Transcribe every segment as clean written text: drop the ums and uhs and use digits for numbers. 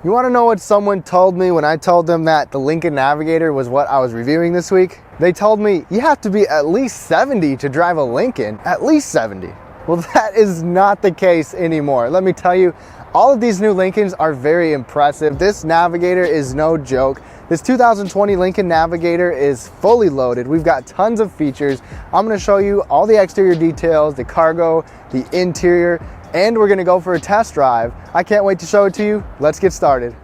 You want to know what someone told me when I told them that the Lincoln Navigator was what I was reviewing this week? They told me, you have to be at least 70 to drive a Lincoln, at least 70. Well, that is not the case anymore. Let me tell you, all of these new Lincolns are very impressive. This Navigator is no joke. This 2020 Lincoln Navigator is fully loaded. We've got tons of features. I'm gonna show you all the exterior details, the cargo, the interior, and we're gonna go for a test drive. I can't wait to show it to you. Let's get started.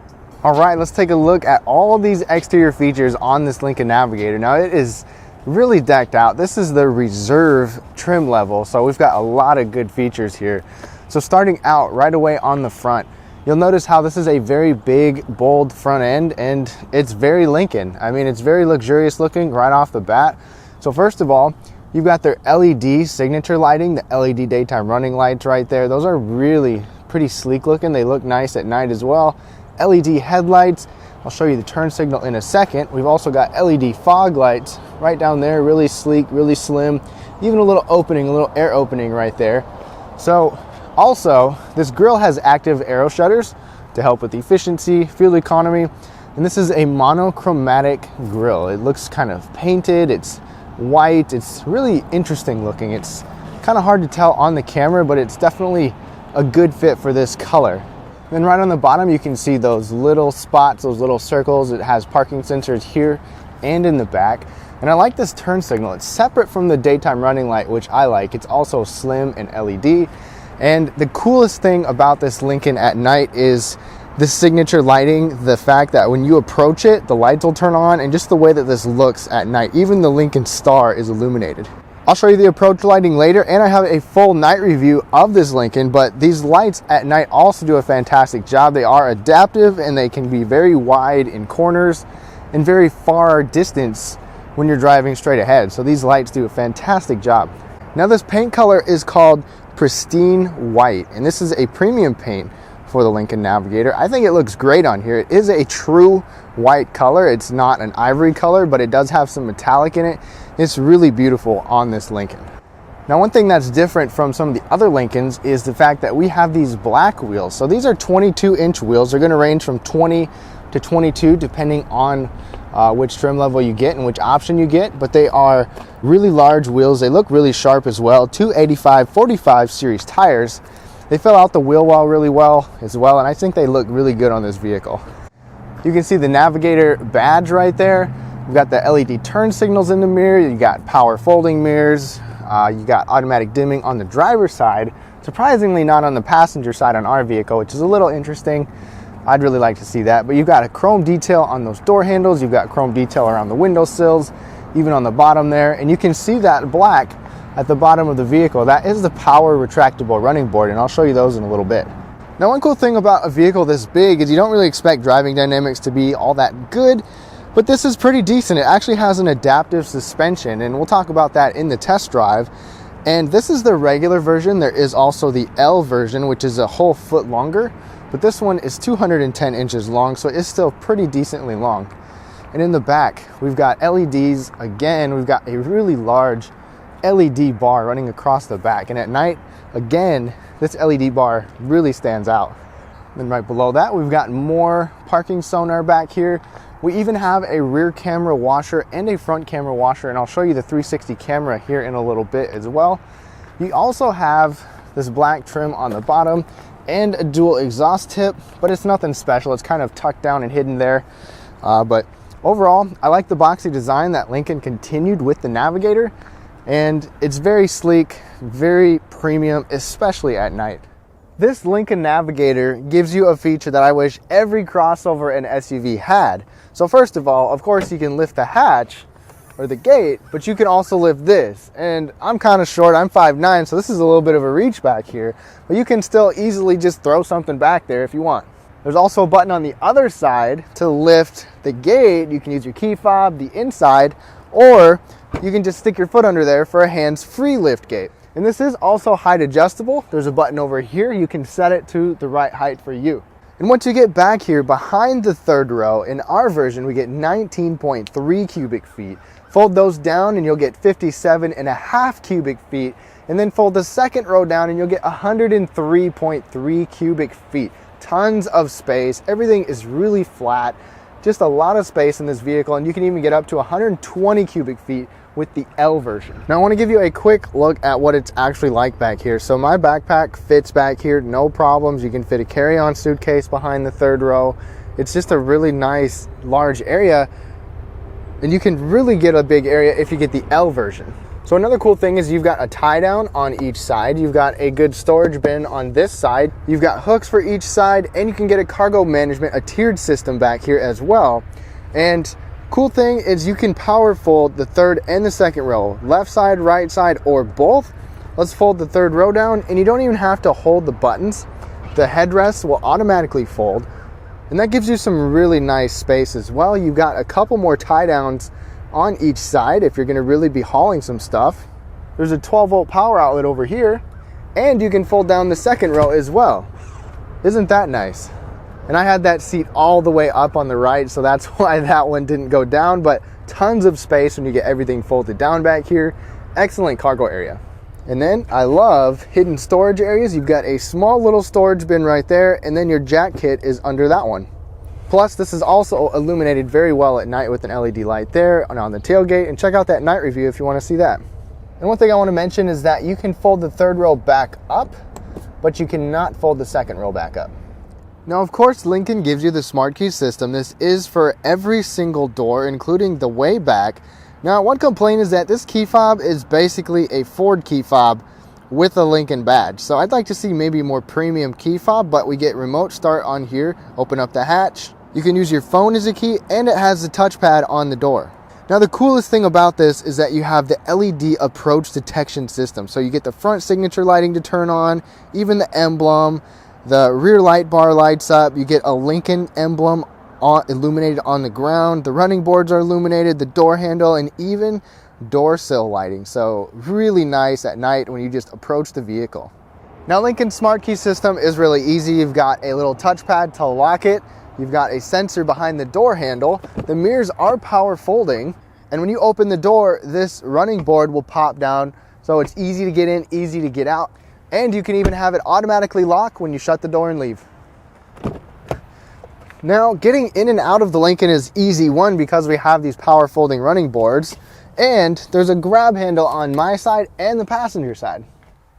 All right, let's take a look at all of these exterior features on this Lincoln Navigator. Now it is really decked out. This is the reserve trim level, so we've got a lot of good features here. So starting out right away on the front, you'll notice how this is a very big, bold front end, and it's very Lincoln. I mean, it's very luxurious looking right off the bat. So first of all, you've got their LED signature lighting, the LED daytime running lights right there. Those are really pretty sleek looking. They look nice at night as well. LED headlights. I'll show you the turn signal in a second. We've also got LED fog lights right down there, really sleek, really slim. Even a little opening, a little air opening right there. So also, this grille has active aero shutters to help with efficiency, fuel economy, and this is a monochromatic grille. It looks kind of painted, it's white, it's really interesting looking. It's kind of hard to tell on the camera, but it's definitely a good fit for this color. Then right on the bottom, you can see those little spots, those little circles. It has parking sensors here and in the back. And I like this turn signal. It's separate from the daytime running light, which I like. It's also slim and LED. And the coolest thing about this Lincoln at night is the signature lighting, the fact that when you approach it, the lights will turn on, and just the way that this looks at night. Even the Lincoln Star is illuminated. I'll show you the approach lighting later, and I have a full night review of this Lincoln, but these lights at night also do a fantastic job. They are adaptive, and they can be very wide in corners and very far distance when you're driving straight ahead. So these lights do a fantastic job. Now this paint color is called Pristine White, and this is a premium paint for the Lincoln Navigator. I think it looks great on here. It is a true white color. It's not an ivory color, but it does have some metallic in it. It's really beautiful on this Lincoln. Now, one thing that's different from some of the other Lincolns is the fact that we have these black wheels. So these are 22-inch wheels. They're going to range from 20 to 22 depending on which trim level you get and which option you get, but they are really large wheels. They look really sharp as well. 285/45 series tires. They fill out the wheel well really well as well, and I think they look really good on this vehicle. You can see the Navigator badge right there. We've got the LED turn signals in the mirror. You got power folding mirrors. You got automatic dimming on the driver's side. Surprisingly not on the passenger side on our vehicle, which is a little interesting. I'd really like to see that. But you've got a chrome detail on those door handles. You've got chrome detail around the window sills, even on the bottom there. And you can see that black at the bottom of the vehicle. That is the power retractable running board, and I'll show you those in a little bit. Now, one cool thing about a vehicle this big is you don't really expect driving dynamics to be all that good, but this is pretty decent. It actually has an adaptive suspension, and we'll talk about that in the test drive. And this is the regular version. There is also the L version, which is a whole foot longer, but this one is 210 inches long, so it's still pretty decently long. And in the back, we've got LEDs. Again, we've got a really large LED bar running across the back, and at night, again, this LED bar really stands out. Then right below that, we've got more parking sonar back here. We even have a rear camera washer and a front camera washer, and I'll show you the 360 camera here in a little bit as well. You also have this black trim on the bottom and a dual exhaust tip, but it's nothing special. It's kind of tucked down and hidden there. But overall, I like the boxy design that Lincoln continued with the Navigator, and it's very sleek, very premium, especially at night. This Lincoln Navigator gives you a feature that I wish every crossover and SUV had. So first of all, of course, you can lift the hatch or the gate, but you can also lift this. And I'm kind of short, I'm 5'9", so this is a little bit of a reach back here, but you can still easily just throw something back there if you want. There's also a button on the other side to lift the gate. You can use your key fob, the inside, or you can just stick your foot under there for a hands-free lift gate. And this is also height adjustable. There's a button over here. You can set it to the right height for you. And once you get back here behind the third row, in our version, we get 19.3 cubic feet. Fold those down and you'll get 57.5 cubic feet. And then fold the second row down and you'll get 103.3 cubic feet. tons of space. Everything is really flat. Just a lot of space in this vehicle, and you can even get up to 120 cubic feet with the L version. Now I want to give you a quick look at what it's actually like back here. So my backpack fits back here, no problems. You can fit a carry-on suitcase behind the third row. It's just a really nice large area, and you can really get a big area if you get the L version. So another cool thing is you've got a tie down on each side. You've got a good storage bin on this side. You've got hooks for each side, and you can get a cargo management, a tiered system back here as well. And cool thing is you can power fold the third and the second row, left side, right side, or both. Let's fold the third row down, and you don't even have to hold the buttons. The headrest will automatically fold, and that gives you some really nice space as well. You've got a couple more tie downs on each side if you're going to really be hauling some stuff. There's a 12-volt power outlet over here, and you can fold down the second row as well. Isn't that nice? And I had that seat all the way up on the right, so that's why that one didn't go down, but tons of space when you get everything folded down back here. Excellent cargo area. And then I love hidden storage areas. You've got a small little storage bin right there, and then your jack kit is under that one. Plus, this is also illuminated very well at night with an LED light there and on the tailgate, and check out that night review if you want to see that. And one thing I want to mention is that you can fold the third row back up, but you cannot fold the second row back up. Now, of course, Lincoln gives you the smart key system. This is for every single door, including the way back. Now, one complaint is that this key fob is basically a Ford key fob with a Lincoln badge. So I'd like to see maybe more premium key fob, but we get remote start on here, open up the hatch. You can use your phone as a key, and it has the touchpad on the door. Now, the coolest thing about this is that you have the LED approach detection system. So you get the front signature lighting to turn on, even the emblem. The rear light bar lights up. You get a Lincoln emblem illuminated on the ground. The running boards are illuminated, the door handle, and even door sill lighting. So really nice at night when you just approach the vehicle. Now, Lincoln's smart key system is really easy. You've got a little touchpad to lock it. You've got a sensor behind the door handle. The mirrors are power folding. And when you open the door, this running board will pop down. So it's easy to get in, easy to get out. And you can even have it automatically lock when you shut the door and leave. Now, getting in and out of the Lincoln is easy, one, because we have these power folding running boards, and there's a grab handle on my side and the passenger side.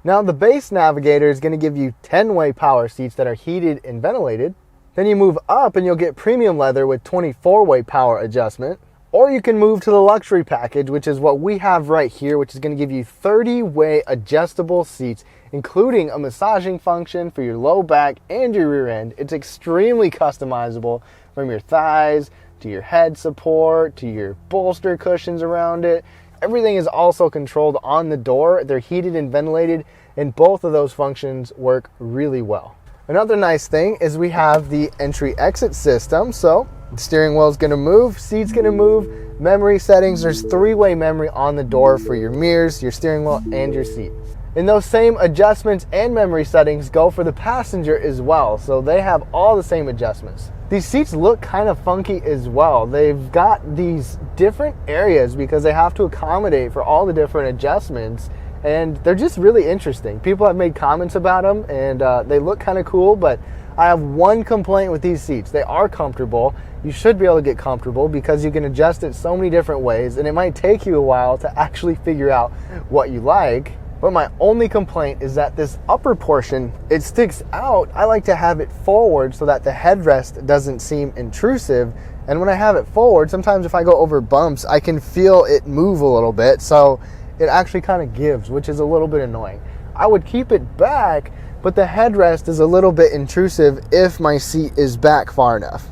Now, the base Navigator is going to give you 10-way power seats that are heated and ventilated. Then you move up and you'll get premium leather with 24-way power adjustment. Or you can move to the luxury package, which is what we have right here, which is going to give you 30-way adjustable seats, including a massaging function for your low back and your rear end. It's extremely customizable, from your thighs to your head support to your bolster cushions around it. Everything is also controlled on the door. They're heated and ventilated, and both of those functions work really well. Another nice thing is we have the entry-exit system. So the steering wheel is going to move, seat's going to move, memory settings. There's 3-way memory on the door for your mirrors, your steering wheel, and your seat. And those same adjustments and memory settings go for the passenger as well. So they have all the same adjustments. These seats look kind of funky as well. They've got these different areas because they have to accommodate for all the different adjustments. And they're just really interesting. People have made comments about them, and they look kind of cool, but I have one complaint with these seats. They are comfortable. You should be able to get comfortable because you can adjust it so many different ways, and it might take you a while to actually figure out what you like. But my only complaint is that this upper portion, it sticks out. I like to have it forward so that the headrest doesn't seem intrusive. And when I have it forward, sometimes if I go over bumps, I can feel it move a little bit. So it actually kind of gives, which is a little bit annoying. I would keep it back, but the headrest is a little bit intrusive if my seat is back far enough.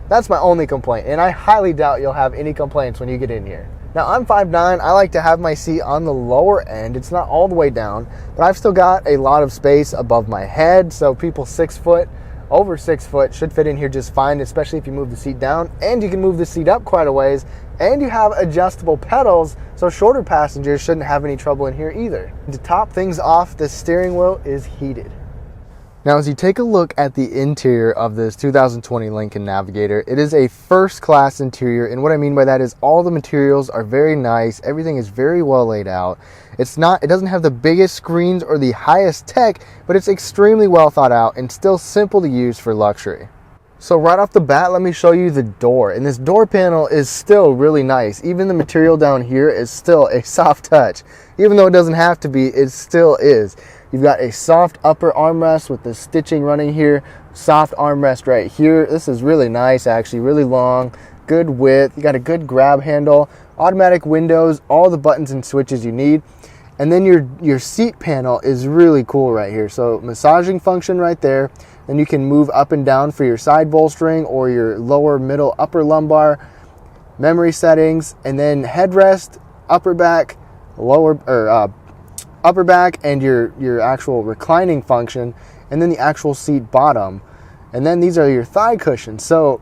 That's my only complaint, and I highly doubt you'll have any complaints when you get in here. Now, I'm 5'9". I like to have my seat on the lower end. It's not all the way down, but I've still got a lot of space above my head, so people 6 foot, over 6 foot should fit in here just fine, especially if you move the seat down, and you can move the seat up quite a ways, and you have adjustable pedals, so shorter passengers shouldn't have any trouble in here either. To top things off, the steering wheel is heated. Now, as you take a look at the interior of this 2020 Lincoln Navigator, it is a first-class interior, and what I mean by that is all the materials are very nice. Everything is very well laid out. It doesn't have the biggest screens or the highest tech, but it's extremely well thought out and still simple to use for luxury. So right off the bat, let me show you the door, and this door panel is still really nice. Even the material down here is still a soft touch. Even though it doesn't have to be, it still is. You've got a soft upper armrest with the stitching running here, soft armrest right here. This is really nice, actually, really long, good width. You got a good grab handle, automatic windows, all the buttons and switches you need. And then your seat panel is really cool right here. So massaging function right there. Then you can move up and down for your side bolstering or your lower, middle, upper lumbar, memory settings, and then headrest, upper back, upper back, and your actual reclining function, and then the actual seat bottom. And then these are your thigh cushions. So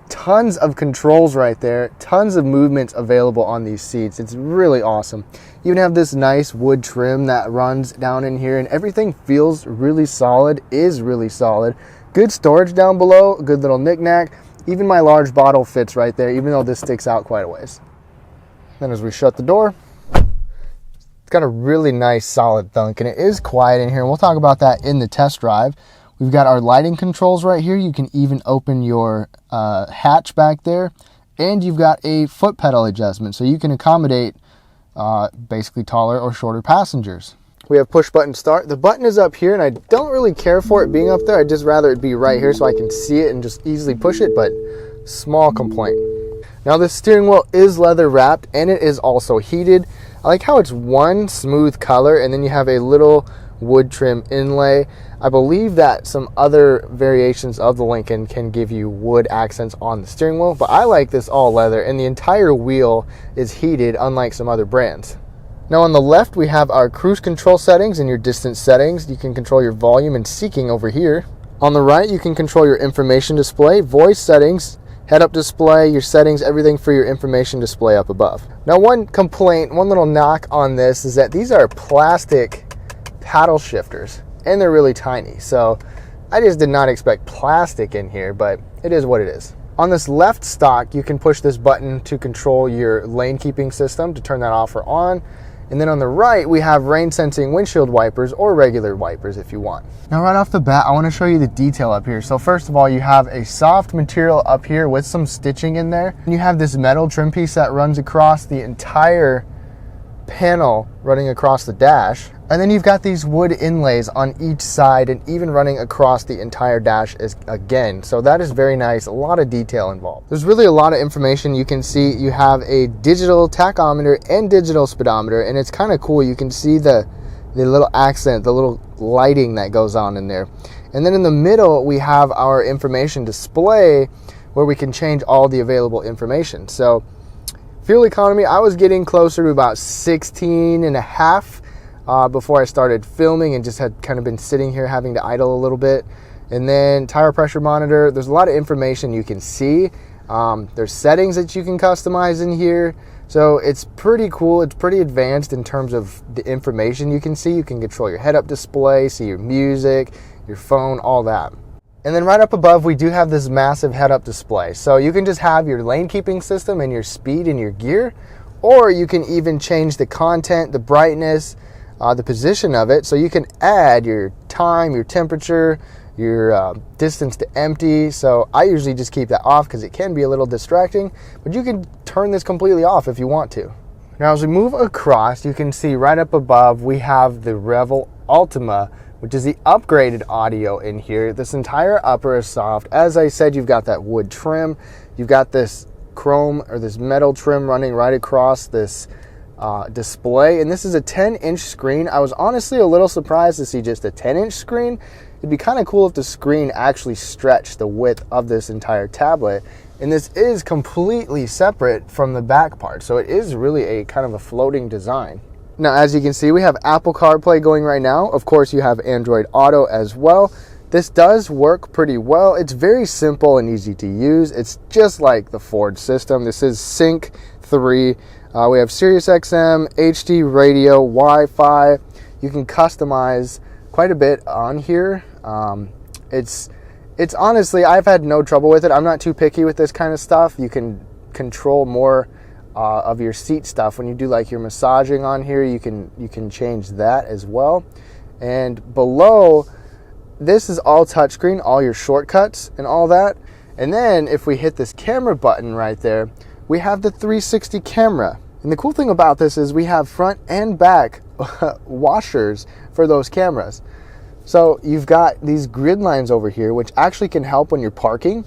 tons of controls right there, tons of movements available on these seats. It's really awesome. You even have this nice wood trim that runs down in here, and everything feels really solid, is really solid. Good storage down below, good little knickknack. Even my large bottle fits right there, even though this sticks out quite a ways. Then as we shut the door, it's got a really nice solid thunk, and it is quiet in here, and we'll talk about that in the test drive. We've got our lighting controls right here. You can even open your hatch back there, and you've got a foot pedal adjustment, so you can accommodate basically taller or shorter passengers. We have push button start. The button is up here, and I don't really care for it being up there. I'd just rather it be right here so I can see it and just easily push it, but small complaint. Now this steering wheel is leather wrapped, and it is also heated. I like how it's one smooth color, and then you have a little wood trim inlay. I believe that some other variations of the Lincoln can give you wood accents on the steering wheel, but I like this all leather, and the entire wheel is heated, unlike some other brands. Now on the left, we have our cruise control settings and your distance settings. You can control your volume and seeking over here. On the right, you can control your information display, voice settings, head-up display, your settings, everything for your information display up above. Now one complaint, one little knock on this is that these are plastic paddle shifters, and they're really tiny. So I just did not expect plastic in here, but it is what it is. On this left stock, you can push this button to control your lane keeping system to turn that off or on. And then on the right, we have rain sensing windshield wipers or regular wipers if you want. Now right off the bat, I want to show you the detail up here. So first of all, you have a soft material up here with some stitching in there. And you have this metal trim piece that runs across the entire panel, running across the dash. And then you've got these wood inlays on each side and even running across the entire dash again. So that is very nice, a lot of detail involved. There's really a lot of information you can see. You have a digital tachometer and digital speedometer, and it's kind of cool. You can see the little accent, the little lighting that goes on in there. And then in the middle, we have our information display where we can change all the available information. So fuel economy, I was getting closer to about 16 and a half before I started filming, and just had kind of been sitting here having to idle a little bit. And then tire pressure monitor, there's a lot of information you can see. There's settings that you can customize in here. So it's pretty cool. It's pretty advanced in terms of the information you can see. You can control your head-up display, see your music, your phone, all that. And then right up above, we do have this massive head-up display. So you can just have your lane keeping system and your speed and your gear, or you can even change the content, the brightness, the position of it. So you can add your time, your temperature, your distance to empty. So I usually just keep that off because it can be a little distracting, but you can turn this completely off if you want to. Now as we move across, you can see right up above, we have the Revel Ultima, which is the upgraded audio in here. This entire upper is soft. As I said, you've got that wood trim. You've got this chrome or this metal trim running right across this display. And this is a 10-inch screen. I was honestly a little surprised to see just a 10-inch screen. It'd be kind of cool if the screen actually stretched the width of this entire tablet. And this is completely separate from the back part. So it is really a kind of a floating design. Now, as you can see, we have Apple CarPlay going right now. Of course, you have Android Auto as well. This does work pretty well. It's very simple and easy to use. It's just like the Ford system. This is Sync 3. We have Sirius XM, HD radio, Wi-Fi. You can customize quite a bit on here. It's honestly, I've had no trouble with it. I'm not too picky with this kind of stuff. You can control more of your seat stuff when you do like your massaging on here. You can change that as well. And below, this is all touchscreen, all your shortcuts and all that. And then if we hit this camera button right there, we have the 360 camera. And the cool thing about this is we have front and back washers for those cameras. So you've got these grid lines over here, which actually can help when you're parking.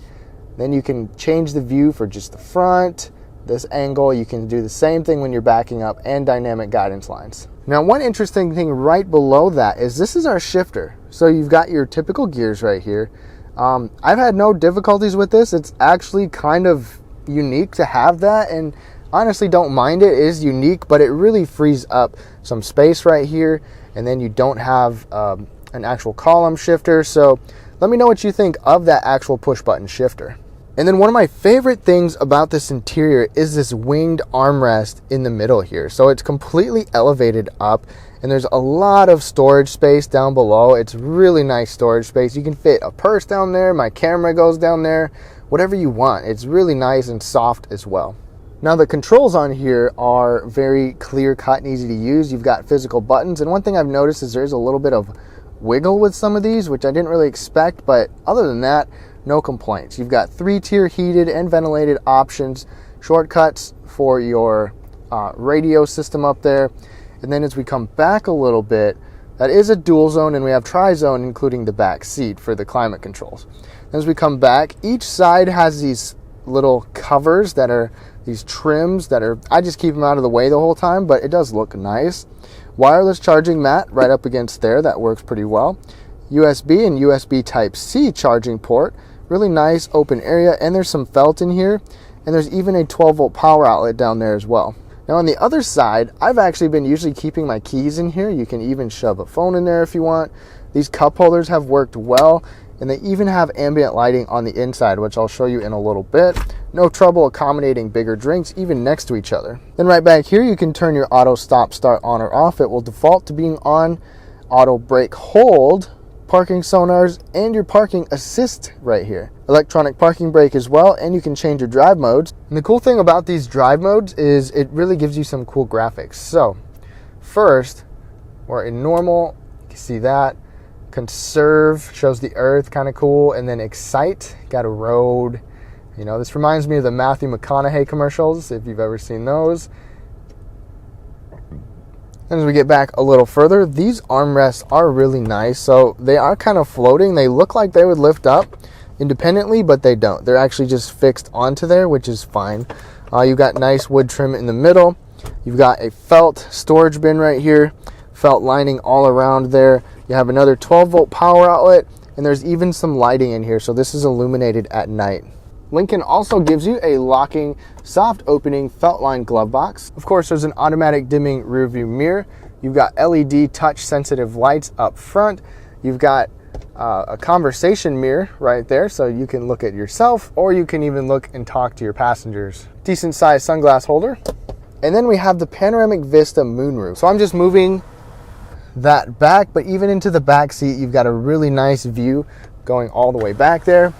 Then you can change the view for just the front, this angle. You can do the same thing when you're backing up, and dynamic guidance lines. Now, one interesting thing right below that is this is our shifter. So you've got your typical gears right here. I've had no difficulties with this. It's actually kind of unique to have that, and honestly don't mind it. It is unique, but it really frees up some space right here, and then you don't have an actual column shifter. So let me know what you think of that actual push button shifter. And then one of my favorite things about this interior is this winged armrest in the middle here. So it's completely elevated up, and there's a lot of storage space down below. It's really nice storage space. You can fit a purse down there, my camera goes down there, whatever you want. It's really nice and soft as well. Now the controls on here are very clear cut and easy to use. You've got physical buttons, and one thing I've noticed is there's a little bit of wiggle with some of these, which I didn't really expect, but other than that, no complaints. You've got 3-tier heated and ventilated options, shortcuts for your radio system up there. And then as we come back a little bit, that is a dual zone, and we have tri-zone, including the back seat for the climate controls. As we come back, each side has these little covers that are these trims that are, I just keep them out of the way the whole time, but it does look nice. Wireless charging mat right up against there, that works pretty well. USB and USB Type-C charging port, really nice open area, and there's some felt in here, and there's even a 12-volt power outlet down there as well. Now on the other side, I've actually been usually keeping my keys in here. You can even shove a phone in there if you want. These cup holders have worked well, and they even have ambient lighting on the inside, which I'll show you in a little bit. No trouble accommodating bigger drinks even next to each other. Then right back here, you can turn your auto stop start on or off. It will default to being on, auto brake hold, parking sonars, and your parking assist right here. Electronic parking brake as well, and you can change your drive modes. And the cool thing about these drive modes is it really gives you some cool graphics. So first, we're in normal, you can see that. Conserve shows the earth, kind of cool. And then excite, got a road. You know, this reminds me of the Matthew McConaughey commercials, if you've ever seen those. And as we get back a little further, these armrests are really nice. So they are kind of floating. They look like they would lift up independently, but they don't. They're actually just fixed onto there, which is fine. You've got nice wood trim in the middle. You've got a felt storage bin right here, felt lining all around there. You have another 12-volt power outlet, and there's even some lighting in here. So this is illuminated at night. Lincoln also gives you a locking, soft opening felt lined glove box. Of course, there's an automatic dimming rear view mirror. You've got LED touch sensitive lights up front. You've got a conversation mirror right there, so you can look at yourself, or you can even look and talk to your passengers. Decent sized sunglass holder. And then we have the panoramic vista moonroof. So I'm just moving that back, but even into the back seat, you've got a really nice view going all the way back there.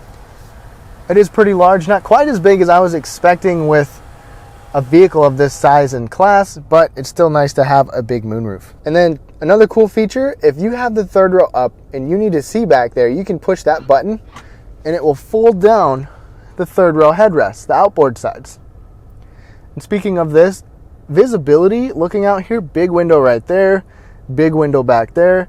It is pretty large, not quite as big as I was expecting with a vehicle of this size and class, but it's still nice to have a big moonroof. And then another cool feature, if you have the third row up and you need to see back there, you can push that button and it will fold down the third row headrest, the outboard sides. And speaking of this, visibility, looking out here, big window right there, big window back there,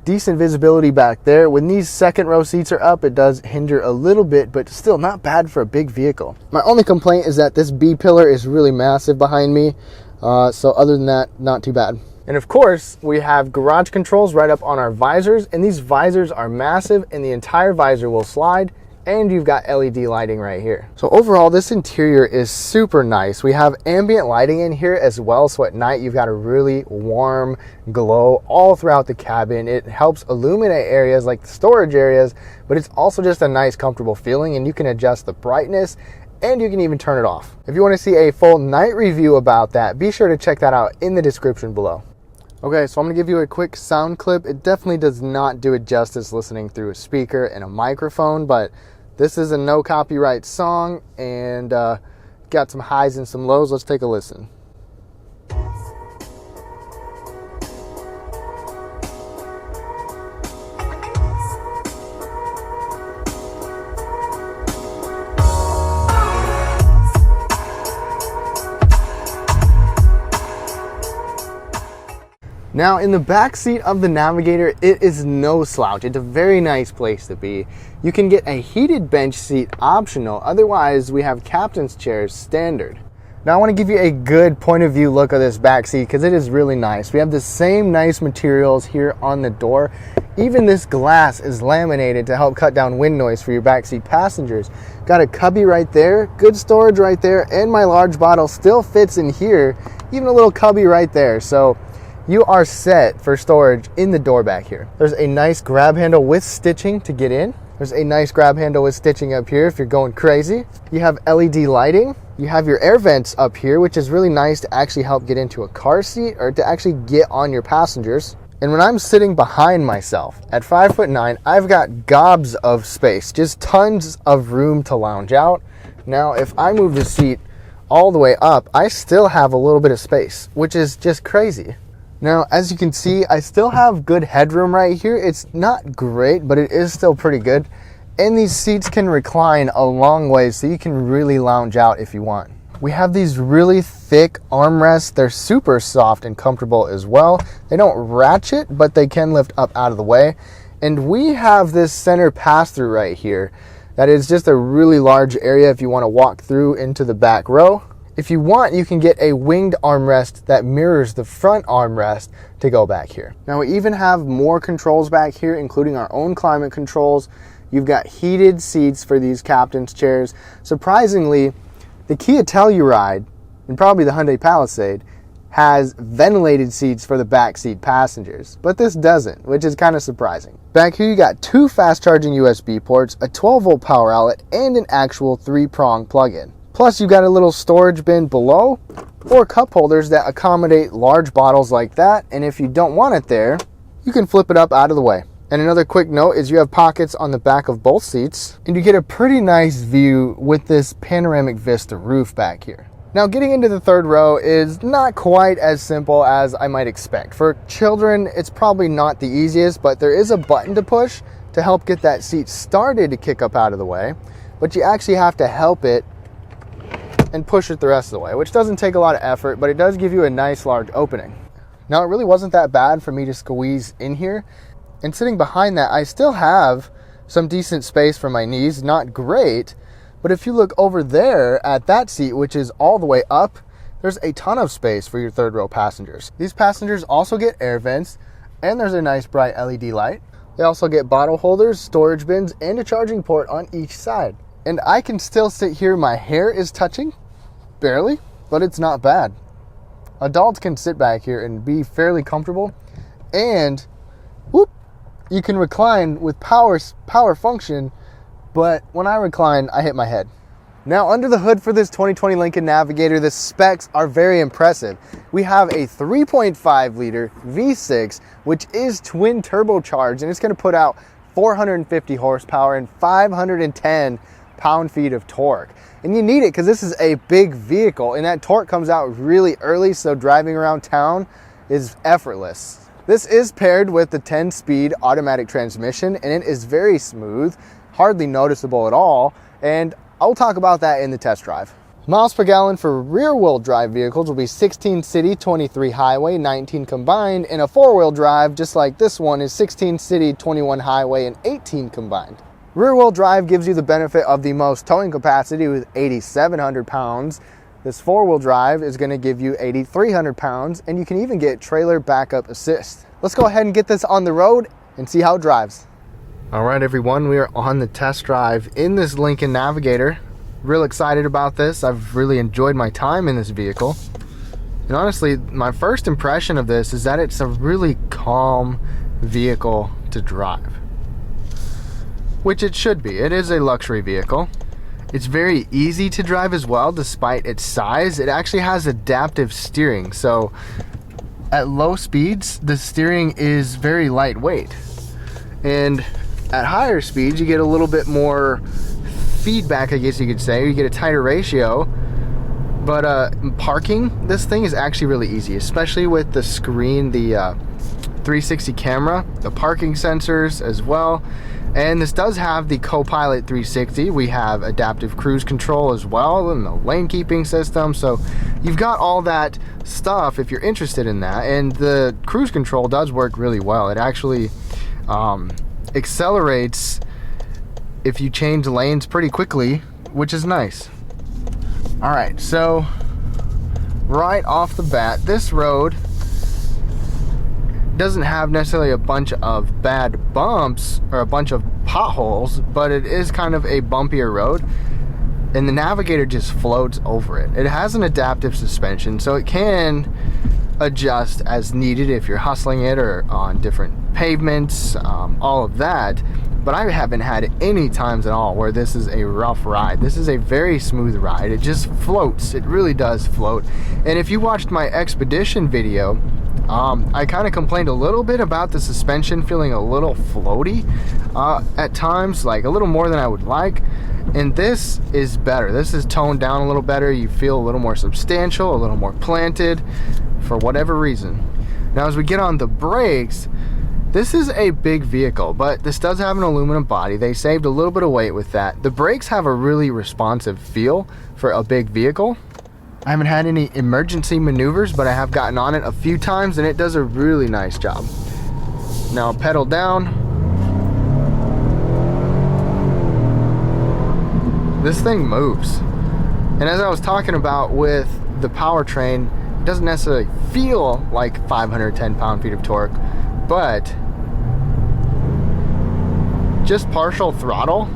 decent visibility back there. When these second row seats are up, it does hinder a little bit, but still not bad for a big vehicle. My only complaint is that this B pillar is really massive behind me. So other than that, not too bad. And of course, we have garage controls right up on our visors, and these visors are massive, and the entire visor will slide, and you've got LED lighting right here. So overall, this interior is super nice. We have ambient lighting in here as well, so at night you've got a really warm glow all throughout the cabin. It helps illuminate areas like the storage areas, but it's also just a nice, comfortable feeling, and you can adjust the brightness, and you can even turn it off. If you want to see a full night review about that, be sure to check that out in the description below. Okay, so I'm going to give you a quick sound clip. It definitely does not do it justice listening through a speaker and a microphone, but this is a no copyright song and got some highs and some lows. Let's take a listen. Now, in the back seat of the Navigator, it is no slouch. It's a very nice place to be. You can get a heated bench seat optional. Otherwise, we have captain's chairs standard. Now, I want to give you a good point of view look of this back seat because it is really nice. We have the same nice materials here on the door. Even this glass is laminated to help cut down wind noise for your backseat passengers. Got a cubby right there, good storage right there, and my large bottle still fits in here. Even a little cubby right there. So you are set for storage in the door back here. There's a nice grab handle with stitching to get in. There's a nice grab handle with stitching up here if you're going crazy. You have LED lighting. You have your air vents up here, which is really nice to actually help get into a car seat or to actually get on your passengers. And when I'm sitting behind myself at 5'9", I've got gobs of space, just tons of room to lounge out. Now, if I move the seat all the way up, I still have a little bit of space, which is just crazy. Now, as you can see, I still have good headroom right here. It's not great, but it is still pretty good. And these seats can recline a long way, so you can really lounge out if you want. We have these really thick armrests. They're super soft and comfortable as well. They don't ratchet, but they can lift up out of the way. And we have this center pass-through right here. That is just a really large area if you want to walk through into the back row. If you want, you can get a winged armrest that mirrors the front armrest to go back here. Now, we even have more controls back here, including our own climate controls. You've got heated seats for these captain's chairs. Surprisingly, the Kia Telluride, and probably the Hyundai Palisade, has ventilated seats for the backseat passengers, but this doesn't, which is kind of surprising. Back here, you got 2 fast-charging USB ports, a 12-volt power outlet, and an actual 3-prong plug-in. Plus, you've got a little storage bin below or cup holders that accommodate large bottles like that. And if you don't want it there, you can flip it up out of the way. And another quick note is you have pockets on the back of both seats. And you get a pretty nice view with this panoramic vista roof back here. Now, getting into the third row is not quite as simple as I might expect. For children, it's probably not the easiest, but there is a button to push to help get that seat started to kick up out of the way. But you actually have to help it and push it the rest of the way, which doesn't take a lot of effort, but it does give you a nice large opening. Now, it really wasn't that bad for me to squeeze in here. And sitting behind that, I still have some decent space for my knees. Not great, but if you look over there at that seat, which is all the way up, there's a ton of space for your third row passengers. These passengers also get air vents, and there's a nice bright LED light. They also get bottle holders, storage bins, and a charging port on each side. And I can still sit here. My hair is touching, barely, but it's not bad. Adults can sit back here and be fairly comfortable. And whoop, you can recline with power function, but when I recline, I hit my head. Now, under the hood for this 2020 Lincoln Navigator, the specs are very impressive. We have a 3.5 liter V6, which is twin turbocharged, and it's going to put out 450 horsepower and 510 pound-feet of torque. And you need it because this is a big vehicle, and that torque comes out really early, so driving around town is effortless. This is paired with the 10-speed automatic transmission, and it is very smooth, hardly noticeable at all, and I'll talk about that in the test drive. Miles per gallon for rear-wheel drive vehicles will be 16 city, 23 highway, 19 combined, and a four-wheel drive, just like this one, is 16 city, 21 highway, and 18 combined. Rear-wheel drive gives you the benefit of the most towing capacity with 8,700 pounds. This four-wheel drive is going to give you 8,300 pounds, and you can even get trailer backup assist. Let's go ahead and get this on the road and see how it drives. All right, everyone, we are on the test drive in this Lincoln Navigator. Real excited about this. I've really enjoyed my time in this vehicle. And honestly, my first impression of this is that it's a really calm vehicle to drive. Which it should be. It is a luxury vehicle. It's very easy to drive as well, despite its size. It actually has adaptive steering, so at low speeds, the steering is very lightweight. And at higher speeds, you get a little bit more feedback, I guess you could say. You get a tighter ratio. But parking this thing is actually really easy, especially with the screen, the 360 camera, the parking sensors as well. And this does have the Copilot 360. We have adaptive cruise control as well, and the lane keeping system. So you've got all that stuff if you're interested in that. And the cruise control does work really well. It actually accelerates if you change lanes pretty quickly, which is nice. All right, so right off the bat, this road doesn't have necessarily a bunch of bad bumps or a bunch of potholes, but it is kind of a bumpier road, and the Navigator just floats over it. It has an adaptive suspension, so it can adjust as needed if you're hustling it or on different pavements, all of that. But I haven't had any times at all where this is a rough ride. This is a very smooth ride. It just floats. It really does float. And if you watched my Expedition video, I kind of complained a little bit about the suspension feeling a little floaty at times, like a little more than I would like. And this is better. This is toned down a little better. You feel a little more substantial, a little more planted for whatever reason. Now as we get on the brakes, this is a big vehicle, but this does have an aluminum body. They saved a little bit of weight with that. The brakes have a really responsive feel for a big vehicle. I haven't had any emergency maneuvers, but I have gotten on it a few times and it does a really nice job. Now pedal down. This thing moves. And as I was talking about with the powertrain, it doesn't necessarily feel like 510 pound-feet of torque, but just partial throttle,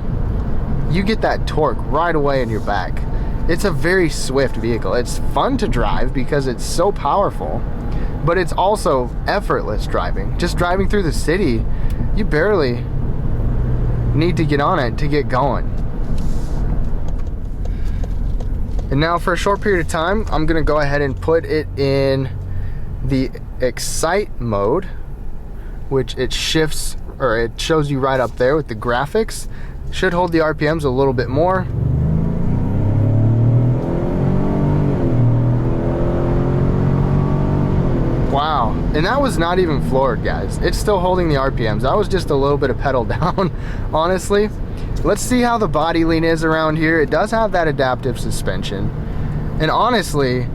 you get that torque right away in your back. It's a very swift vehicle. It's fun to drive because it's so powerful, but it's also effortless driving. Just driving through the city, you barely need to get on it to get going. And now for a short period of time, I'm gonna go ahead and put it in the Excite mode, which it shifts, or it shows you right up there with the graphics. Should hold the RPMs a little bit more. Wow, and that was not even floored, guys. It's still holding the RPMs. That was just a little bit of pedal down, honestly. Let's see how the body lean is around here. It does have that adaptive suspension. And honestly,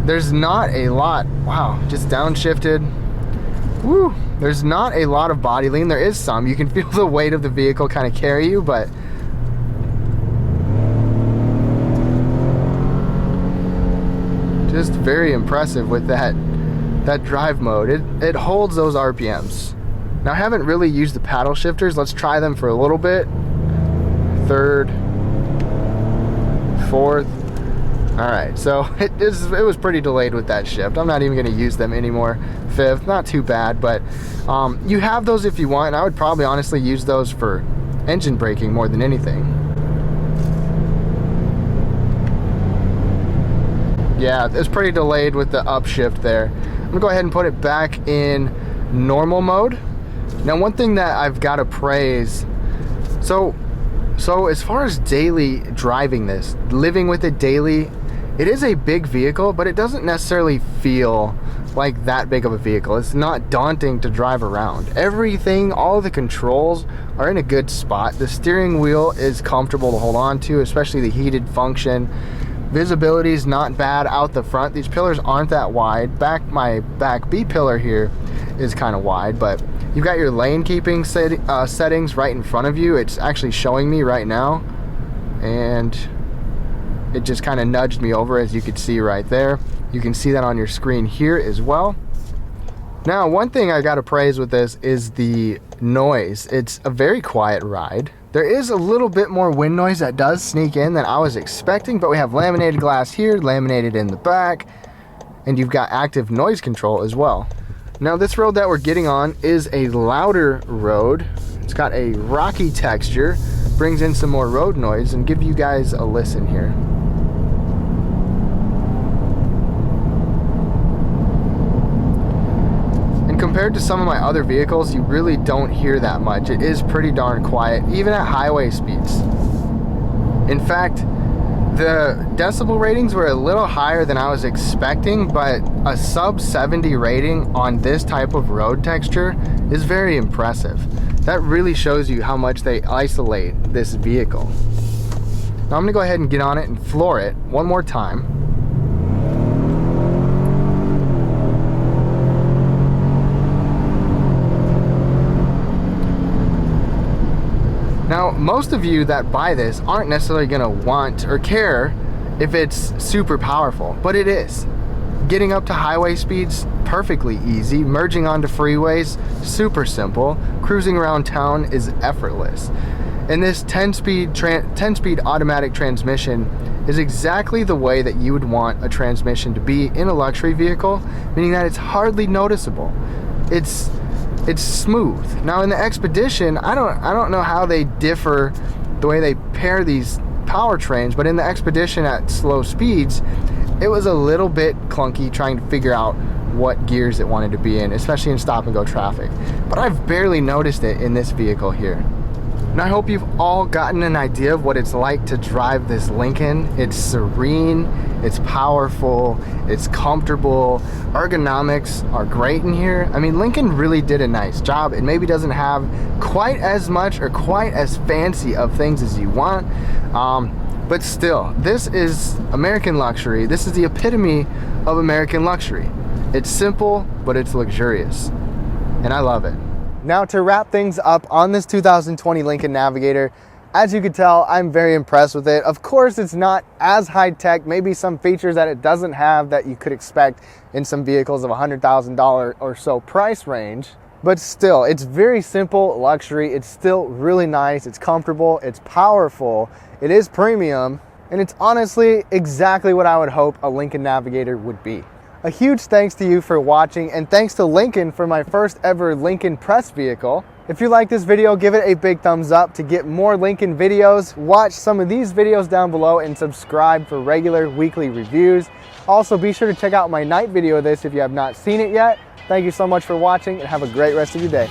there's not a lot. Wow, just downshifted. Woo, there's not a lot of body lean. There is some. You can feel the weight of the vehicle kind of carry you, but just very impressive with that drive mode. It holds those RPMs. Now I haven't really used the paddle shifters. Let's try them for a little bit. Third, fourth. All right, so it was pretty delayed with that shift. I'm not even gonna use them anymore. Fifth, not too bad, but you have those if you want, and I would probably honestly use those for engine braking more than anything. Yeah, it's pretty delayed with the upshift there. I'm gonna go ahead and put it back in normal mode. Now one thing that I've got to praise, so as far as daily driving this, living with it daily, it is a big vehicle, but it doesn't necessarily feel like that big of a vehicle. It's not daunting to drive around. Everything, all of the controls are in a good spot. The steering wheel is comfortable to hold on to, especially the heated function. Visibility is not bad out the front. These pillars aren't that wide. My back B pillar here is kind of wide, but you've got your lane keeping settings right in front of you. It's actually showing me right now, and it just kind of nudged me over, as you could see right there. You can see that on your screen here as well. Now, one thing I got to praise with this is the noise. It's a very quiet ride. There is a little bit more wind noise that does sneak in than I was expecting, but we have laminated glass here, laminated in the back, and you've got active noise control as well. Now this road that we're getting on is a louder road. It's got a rocky texture, brings in some more road noise, and give you guys a listen here. compared to some of my other vehicles, you really don't hear that much. It is pretty darn quiet, even at highway speeds. In fact, the decibel ratings were a little higher than I was expecting, but a sub 70 rating on this type of road texture is very impressive. That really shows you how much they isolate this vehicle. Now I'm gonna go ahead and get on it and floor it one more time. Now, most of you that buy this aren't necessarily gonna want or care if it's super powerful, but it is. Getting up to highway speeds, perfectly easy. Merging onto freeways, super simple. Cruising around town is effortless. And this 10-speed automatic transmission is exactly the way that you would want a transmission to be in a luxury vehicle, meaning that it's hardly noticeable. It's smooth. Now in the Expedition, I don't know how they differ the way they pair these powertrains, but in the Expedition at slow speeds, it was a little bit clunky trying to figure out what gears it wanted to be in, especially in stop and go traffic. But I've barely noticed it in this vehicle here. And I hope you've all gotten an idea of what it's like to drive this Lincoln. It's serene, it's powerful, it's comfortable, ergonomics are great in here. I mean, Lincoln really did a nice job. It maybe doesn't have quite as much or quite as fancy of things as you want, but still, this is American luxury. This is the epitome of American luxury. It's simple, but it's luxurious, and I love it. Now to wrap things up on this 2020 Lincoln Navigator, as you can tell, I'm very impressed with it. Of course, it's not as high-tech, maybe some features that it doesn't have that you could expect in some vehicles of $100,000 or so price range. But still, it's very simple luxury. It's still really nice, it's comfortable, it's powerful, it is premium, and it's honestly exactly what I would hope a Lincoln Navigator would be. A huge thanks to you for watching, and thanks to Lincoln for my first ever Lincoln press vehicle. If you like this video, give it a big thumbs up. To get more Lincoln videos, watch some of these videos down below and subscribe for regular weekly reviews. Also, be sure to check out my night video of this if you have not seen it yet. Thank you so much for watching and have a great rest of your day.